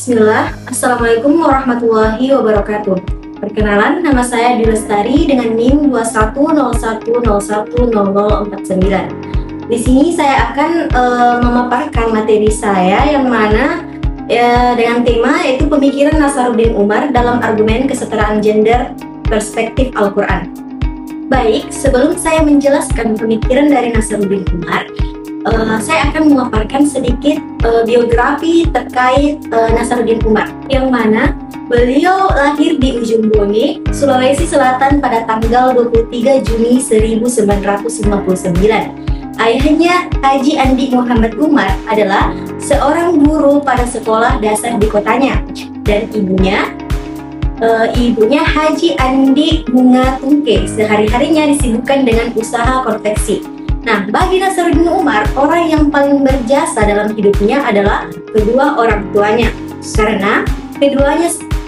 Bismillah, Assalamualaikum warahmatullahi wabarakatuh. Perkenalan, nama saya Dilestari dengan NIM 2101010049. Di sini saya akan memaparkan materi saya yang mana dengan tema yaitu pemikiran Nasaruddin Umar dalam argumen kesetaraan gender perspektif Al-Quran. Baik, sebelum saya menjelaskan pemikiran dari Nasaruddin Umar, saya akan memaparkan sedikit biografi terkait Nasaruddin Umar, yang mana beliau lahir di ujung bumi, Sulawesi Selatan pada tanggal 23 Juni 1959. Ayahnya, Haji Andi Muhammad Umar, adalah seorang guru pada sekolah dasar di kotanya, dan ibunya Haji Andi Bunga Tungke sehari-harinya disibukkan dengan usaha konveksi. Nah, bagi Nasaruddin Umar, orang yang paling berjasa dalam hidupnya adalah kedua orang tuanya, karena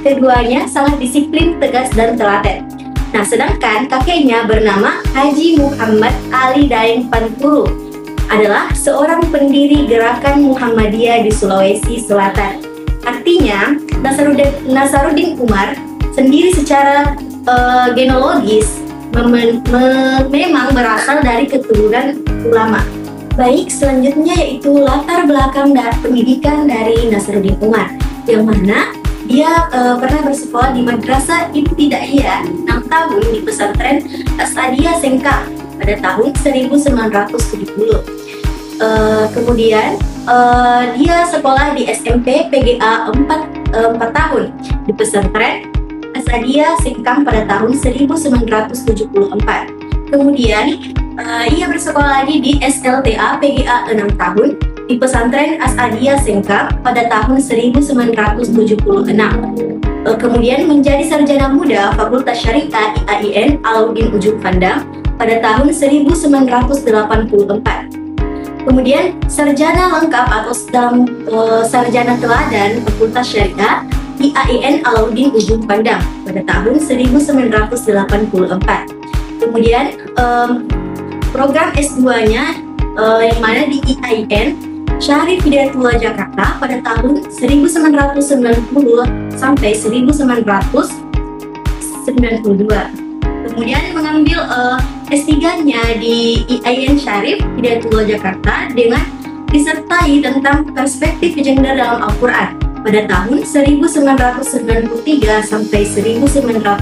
keduanya sangat disiplin, tegas, dan telaten. Nah, sedangkan kakeknya bernama Haji Muhammad Ali Daeng Panturu, adalah seorang pendiri gerakan Muhammadiyah di Sulawesi Selatan. Artinya, Nasaruddin Umar sendiri secara genealogis memang berasal dari keturunan ulama. Baik, selanjutnya yaitu latar belakang dan pendidikan dari Nasaruddin Umar, yang mana dia pernah bersekolah di Madrasah Ibtidaiyah 6 tahun di pesantren As-Sadia Sengkang pada tahun 1970. Kemudian dia sekolah di SMP PGA 4 tahun di pesantren As-Sadia Sengkang pada tahun 1974. Kemudian ia bersekolah lagi di SLTA PGA 6 tahun di pesantren As-Sadia Sengkang pada tahun 1976. Kemudian menjadi sarjana muda Fakultas Syariah IAIN Alauddin Ujung Pandang pada tahun 1984. Kemudian sarjana lengkap atau sarjana teladan Fakultas Syariah IAIN Alauddin Ujung Pandang pada tahun 1984. Kemudian program S2-nya yang mana di IAIN Syarif Hidayatullah Jakarta pada tahun 1990 sampai 1992. Kemudian mengambil S3-nya di IAIN Syarif Hidayatullah Jakarta dengan disertai tentang perspektif gender dalam Al-Quran pada tahun 1993 sampai 1998.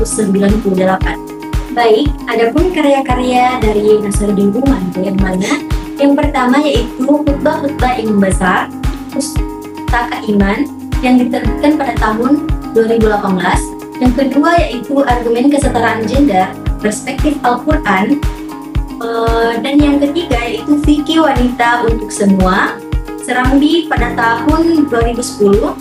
Baik, adapun karya-karya dari Nasaruddin Umar yang mana yang pertama yaitu khutbah-khutbah Imam Besar, Pustaka Iman yang diterbitkan pada tahun 2018. Yang kedua yaitu argumen kesetaraan gender perspektif Al-Quran, dan yang ketiga yaitu fikih wanita untuk semua, Serambi pada tahun 2010.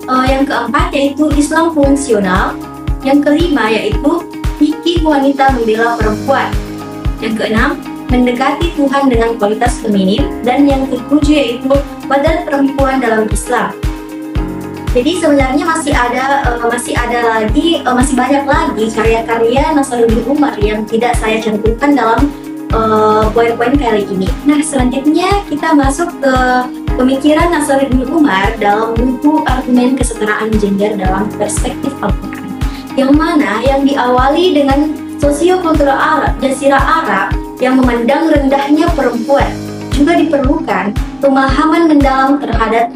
Yang keempat yaitu Islam fungsional. Yang kelima yaitu fikih wanita membela perempuan. Yang keenam, mendekati Tuhan dengan kualitas feminim. Dan yang ketujuh yaitu badan perempuan dalam Islam. Jadi sebenarnya masih banyak lagi karya-karya Nasaruddin Umar yang tidak saya cantumkan dalam poin-poin kali ini. Nah, selanjutnya kita masuk ke pemikiran Nasaruddin Umar dalam buku argumen kesetaraan gender dalam perspektif Al-Quran, yang mana yang diawali dengan sosiokultural Arab, Jazirah Arab yang memandang rendahnya perempuan. Juga diperlukan pemahaman mendalam terhadap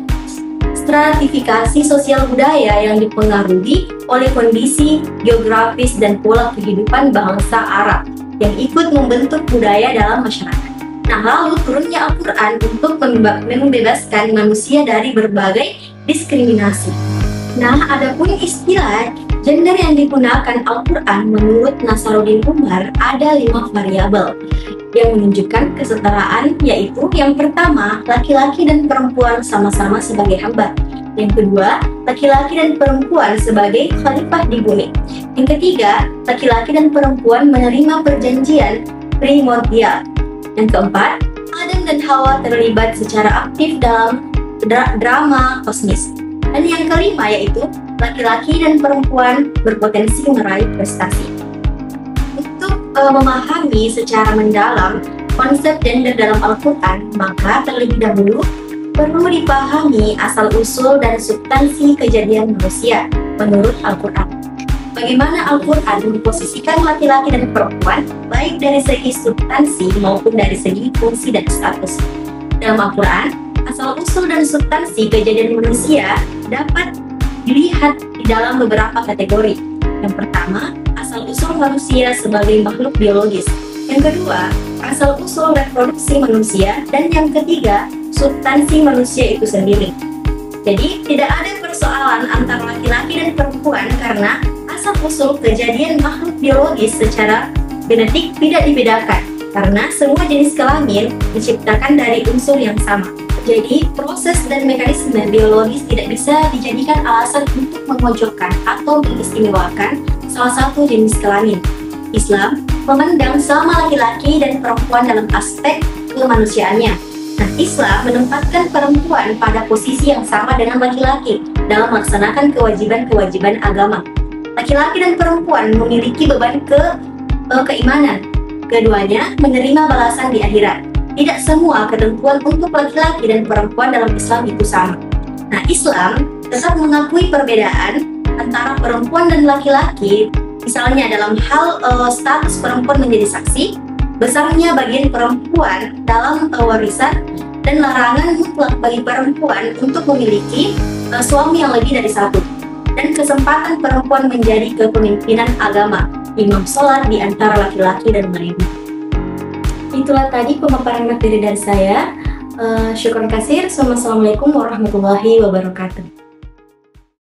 stratifikasi sosial budaya yang dipengaruhi oleh kondisi geografis dan pola kehidupan bangsa Arab yang ikut membentuk budaya dalam masyarakat. Nah, lalu turunnya Al-Quran untuk membebaskan manusia dari berbagai diskriminasi. Nah, adapun istilah gender yang digunakan Al-Quran menurut Nasaruddin Umar ada 5 variabel yang menunjukkan kesetaraan, yaitu yang pertama, laki-laki dan perempuan sama-sama sebagai hamba. Yang kedua, laki-laki dan perempuan sebagai khalifah di bumi. Yang ketiga, laki-laki dan perempuan menerima perjanjian primordial. Yang keempat, Adam dan Hawa terlibat secara aktif dalam drama kosmis. Dan yang kelima yaitu laki-laki dan perempuan berpotensi meraih prestasi. Untuk memahami secara mendalam konsep gender dalam Al-Quran, maka terlebih dahulu perlu dipahami asal-usul dan substansi kejadian manusia menurut Al-Quran. Bagaimana Al-Quran memposisikan laki-laki dan perempuan baik dari segi substansi maupun dari segi fungsi dan status. Dalam Al-Quran, asal-usul dan substansi kejadian manusia dapat dilihat di dalam beberapa kategori. Yang pertama, asal-usul manusia sebagai makhluk biologis. Yang kedua, asal-usul reproduksi manusia. Dan yang ketiga, substansi manusia itu sendiri. Jadi, tidak ada persoalan antara laki-laki dan perempuan karena asal-usul kejadian makhluk biologis secara genetik tidak dibedakan karena semua jenis kelamin diciptakan dari unsur yang sama. Jadi, proses dan mekanisme biologis tidak bisa dijadikan alasan untuk memojokkan atau mengistimewakan salah satu jenis kelamin. Islam memandang sama laki-laki dan perempuan dalam aspek kemanusiaannya. Nah, Islam menempatkan perempuan pada posisi yang sama dengan laki-laki dalam melaksanakan kewajiban-kewajiban agama. Laki-laki dan perempuan memiliki beban keimanan. Keduanya menerima balasan di akhirat. Tidak semua ketentuan untuk laki-laki dan perempuan dalam Islam itu sama. Nah, Islam tetap mengakui perbedaan antara perempuan dan laki-laki, misalnya dalam hal status perempuan menjadi saksi, besarnya bagian perempuan dalam warisan, dan larangan mutlak bagi perempuan untuk memiliki suami yang lebih dari satu, dan kesempatan perempuan menjadi kepemimpinan agama, imam sholat di antara laki-laki dan wanita. Itulah tadi pemaparan materi dari saya. Syukur kasir. Wassalamualaikum warahmatullahi wabarakatuh.